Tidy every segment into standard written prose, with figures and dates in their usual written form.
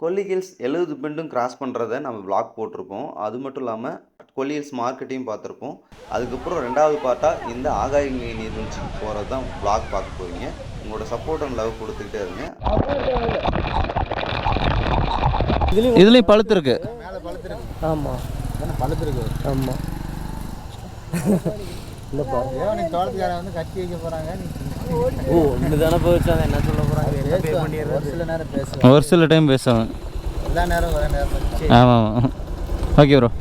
கொல்லி hills 70 பெண்டும் cross பண்ணுறத நம்ம vlog போட்டிருக்கோம். அது மட்டும் இல்லாமல் கொல்லி ஹில்ஸ் மார்க்கெட்டையும் பார்த்துருப்போம். அதுக்கப்புறம் 2வது பார்ட்டாக இந்த ஆகாயங்கங்கை நீர்வீழ்ச்சிக்கு போகிறது தான் vlog பார்க்க போகிறீங்க. உங்களோட சப்போர்ட் அண்ட் லவ் கொடுத்துக்கிட்டே இருங்க. இதுலேயும் பழுத்து இருக்கு. ஆமாம் பழுத்து இருக்கு. ஆமாம் இல்லைப்பா நீ தோட்டத்துக்காரன் வந்து கட்டி வைக்க போகிறாங்க. ஓ இன்னும் தானே போய் வச்சாங்க. என்ன சொல்ல போகிறாங்க? ஒரு சில நேரம் பேசுவேன், ஒரு சில டைம் பேசுவேன். எல்லா நேரம் ஒரே நேரம். ஆமாம் ஆமாம். Okay bro.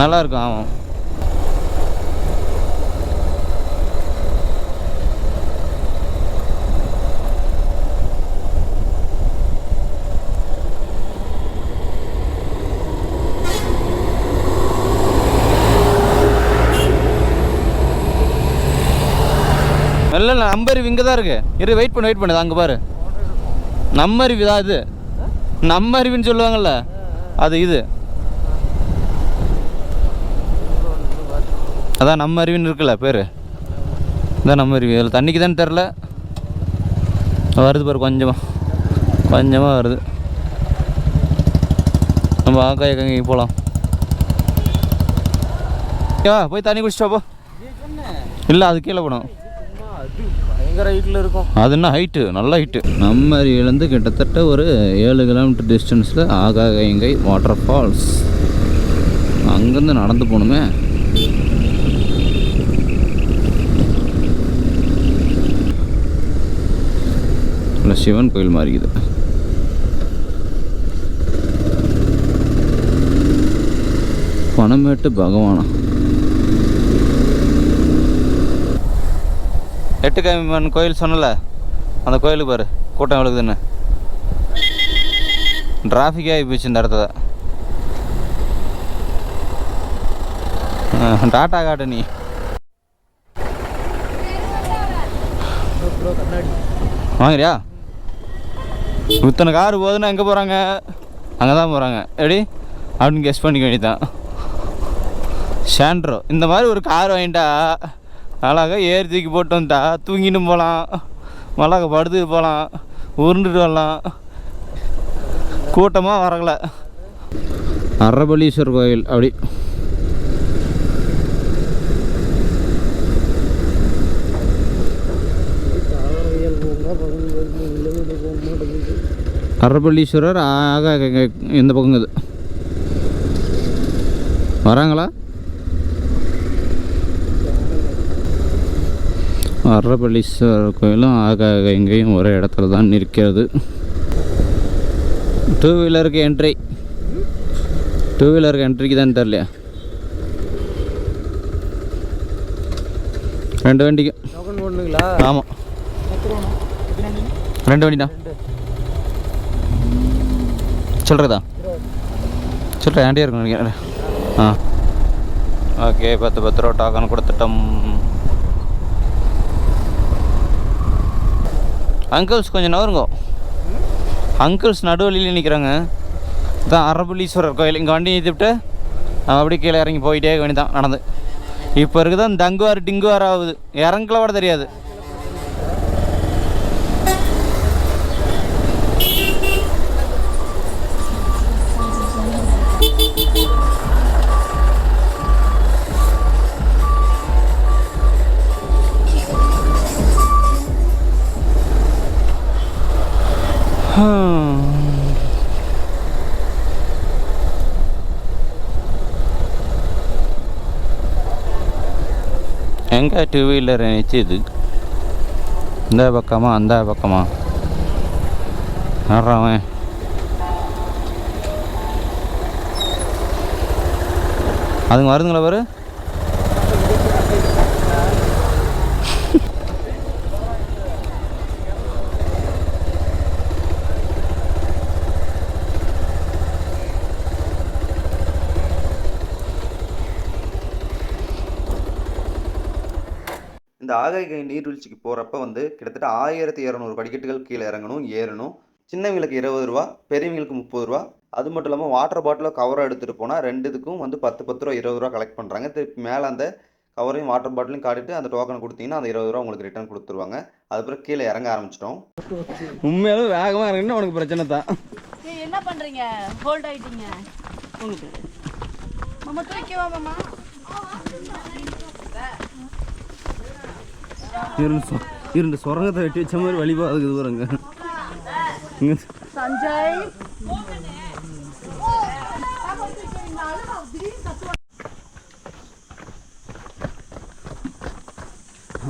நல்லாயிருக்கும். ஆமாம். இல்லை இல்லை நம்பருவி இங்கே தான் இருக்கு. இரு வெயிட் பண்ணு அங்கே பாரு. நம்மருவி தான் இது. நம்மருவின்னு சொல்லுவாங்கள்ல அது இது. அதான் நம்மருவின்னு இருக்குல்ல பேர். இதான் நம்மருவி. அதில் தண்ணிக்கு தானே தெரில வருது பாரு. கொஞ்சமாக வருது. நம்ம ஆகாயங்கங்கை போகலாம். போய் தண்ணி குடிச்சிட்டா போ. இல்லை அது கீழே போகணும். பயங்கர ஹைட்டில் இருக்கும். அது என்ன ஹைட்டு? நல்ல ஹைட்டு. நம்ம அருவியிலேருந்து கிட்டத்தட்ட ஒரு 7 கிலோமீட்டர் டிஸ்டன்ஸில் ஆகாயங்கை வாட்டர் ஃபால்ஸ். அங்கேருந்து நடந்து போகணுமே. இல்லை சிவன் கோயில் மாறிக்குது. பனமேட்டு பகவானா. எட்டுக்காயம்மன் கோயில் சொன்னல, அந்த கோயிலுக்கு பாரு கூட்டம் எவ்வளோக்குதுன்னு. டிராஃபிக் ஆகி போச்சு இந்த இடத்துல. டாட்டா காட்டு நீ. வாங்குறியா? இத்தனை காரு போகுதுன்னா எங்கே போகிறாங்க? அங்கே தான் போகிறாங்க. எப்படி அப்படின்னு கெஸ் பண்ணிக்க வேண்டியதான். சாண்ட்ரோ இந்த மாதிரி ஒரு கார் வாங்கிட்டா அழகாக ஏறி தூக்கி போட்டு வந்துட்டா தூங்கிட்டு போகலாம், மிளகா படுத்து போகலாம், உருண்டுட்டு வரலாம். கூட்டமாக வரல. அரபலீஸ்வர் கோயில் அப்படி. அரபலீஸ்வரர் ஆக இந்த பக்கங்க இது வராங்களா? அரபலீஸ்வரர் கோயிலும் ஆகாயங்கங்கையும் ஒரே இடத்துல தான் இருக்கிறது. 2 வீலருக்கு என்ட்ரி. 2 வீலருக்கு என்ட்ரிக்கு தான் தெரியலையா? 2 வண்டிக்கு. ஆமாம் 2 வண்டி தான். சொல்கிறதா சொல்கிறேன். ஆண்டியாக இருக்கும் நினைக்கிறேன். ஆ ஓகே. 10 ரூபா டோக்கன் கொடுத்துட்டோம். அங்கிள்ஸ் கொஞ்சம் நவருங்க. அங்கிள்ஸ் நடுவழியில் நிற்கிறாங்க. தான் அரபலீஸ்வரர் கோயில். இங்கே வண்டி நிறுத்திவிட்டு நம்ம அப்படி கீழே இறங்கி போயிட்டே வேண்டியதான் நடந்து. இப்போ இருக்குதான் தங்குவார் டிங்குவார் ஆகுது. இறங்கல கூட தெரியாது. எங்கே 2 வீலர் நிற்கிது? இந்த பக்கமா அந்த பக்கமா? நடுறவன் அதுங்க வருதுங்களா பாரு. இந்த ஆகாயங்கங்கை நீர்வீழ்ச்சிக்கு போகிறப்ப வந்து கிட்டத்தட்ட 1200 படிக்கட்டுகள் கீழே இறங்கணும், ஏறணும். சின்னவங்களுக்கு 20 ரூபா, பெரியவங்களுக்கு 30 ரூபா. அது மட்டும் இல்லாமல் வாட்டர் பாட்டிலை கவராக எடுத்துகிட்டு போனால் 2 இதுக்கும் வந்து 10 ரூபா 20 ரூபா கலெக்ட் பண்ணுறாங்க. திருப்பி மேலே அந்த கவரையும் வாட்டர் பாட்டிலையும் காட்டிட்டு அந்த டோக்கனை கொடுத்தீங்கன்னா அந்த 20 ரூபா உங்களுக்கு ரிட்டர்ன் கொடுத்துருவாங்க. அதுக்கப்புறம் கீழே இறங்க ஆரம்பிச்சிட்டோம். உண்மையாலும் வேகமாக இறங்குன்னா உனக்கு பிரச்சனை தான். என்ன பண்றீங்க? ஹோல்ட் ஆயிட்டீங்க. மாமா தூக்கிவா மாமா. இரண்டு சொரங்கத்தை வெட்டி வச்ச மாதிரி வழி பாதுக்குது பாருங்க. சஞ்சய்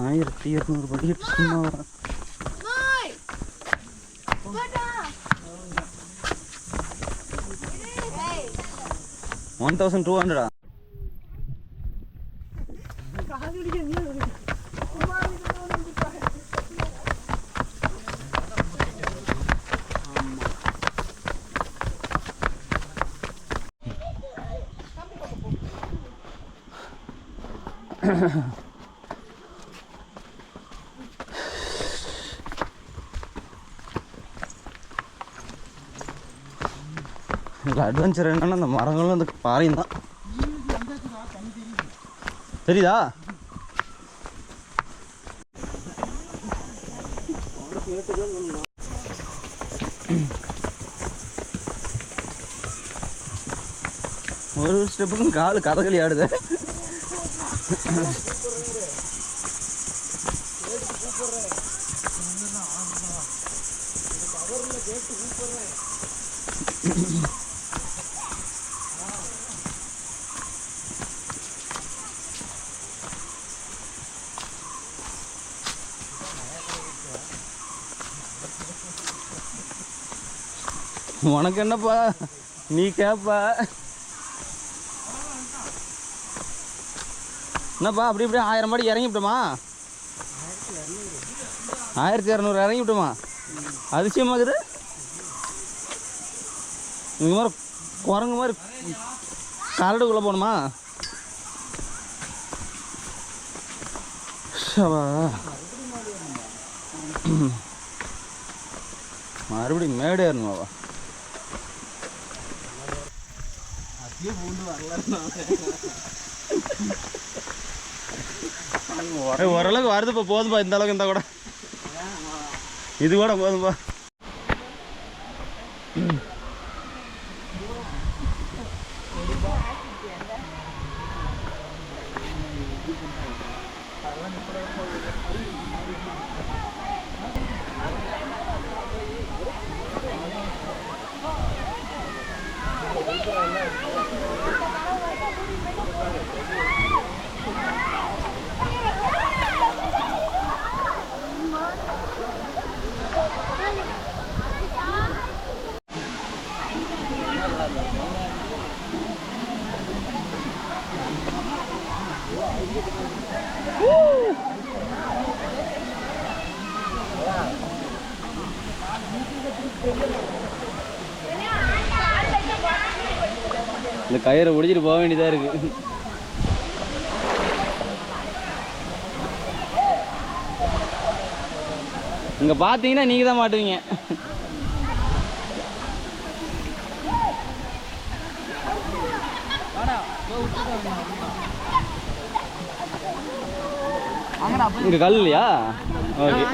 1200 படி சும்மா வர 1200. இதில் அட்வென்ச்சர் என்னன்னா அந்த மரங்களும் அந்த பாறையும் தான். தெரியுதா? ஒரு ஸ்டெப்புக்கும் காலு கதகளி ஆடுது. உனக்கு என்னப்பா, நீ கேப்பா என்னப்பா? அப்படி இப்படி 1000 அடி இறங்கி விட்டோமா? 1200 இறங்கி விட்டோமா? அதிசயமாகுது. இந்த மாதிரி குரங்கு மாதிரி கரடுக்குள்ளே போகணுமா? மறுபடியும் மேடு ஏறணுமாவா? ஓரளவுக்கு வருதுப்பா, போதும்பா. இந்த அளவுக்கு இருந்தால் கூட இது கூட போதும்பா. இந்த கயிறை பிடிச்சிட்டு போக வேண்டியதாக இருக்குது. இங்கே பார்த்தீங்கன்னா நீங்கள் தான் மாட்டுவீங்க. இங்கே கல் இல்லையா? ஓகே.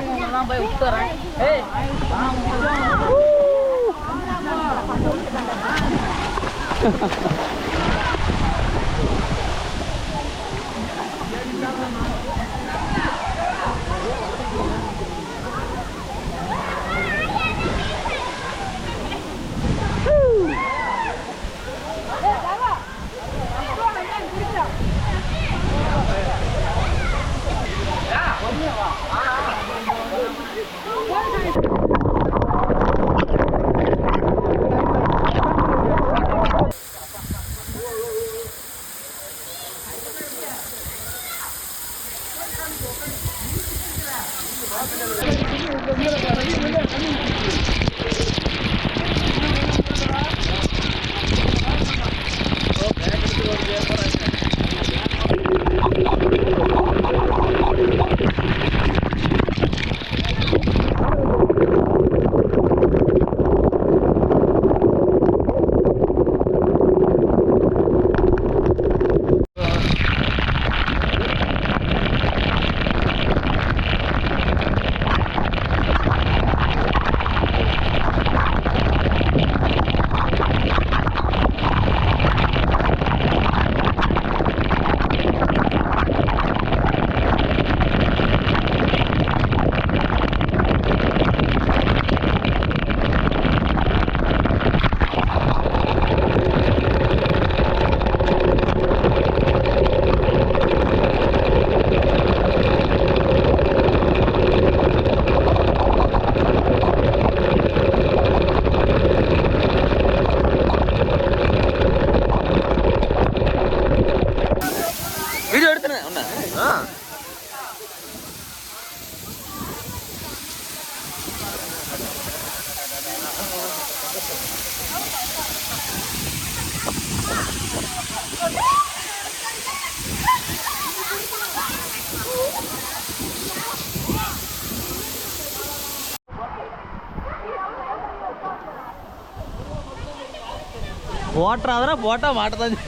ஓட்டுறாதனா போட்டா மாட்டதான்.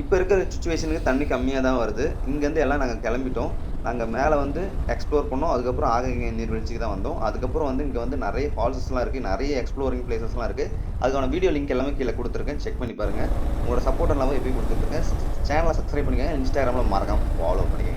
இப்போ இருக்கிற சுச்சுவேஷனுக்கு தண்ணி கம்மியாக தான் வருது. இங்கேருந்து எல்லாம் நாங்கள் கிளம்பிட்டோம். நாங்கள் மேலே வந்து எக்ஸ்ப்ளோர் பண்ணோம். அதுக்கப்புறம் ஆகாய நீர்வீழ்ச்சிக்கு தான் வந்தோம். அதுக்கப்புறம் வந்து இங்கே வந்து நிறைய ஃபால்ஸஸ்லாம் இருக்குது, நிறைய எக்ஸ்ப்ளோரிங் பிளேசஸ்லாம் இருக்குது. அதுக்கான வீடியோ லிங்க் எல்லாமே கீழே கொடுத்துருக்கேன், செக் பண்ணி பாருங்கள். உங்களோட சப்போர்ட் எல்லாம் எப்பயும் கொடுத்துருக்கேன். சேனலை சப்ஸ்கிரைப் பண்ணுங்கள், இன்ஸ்டாகிராமில் மறக்காமல் ஃபாலோ பண்ணுங்கள்.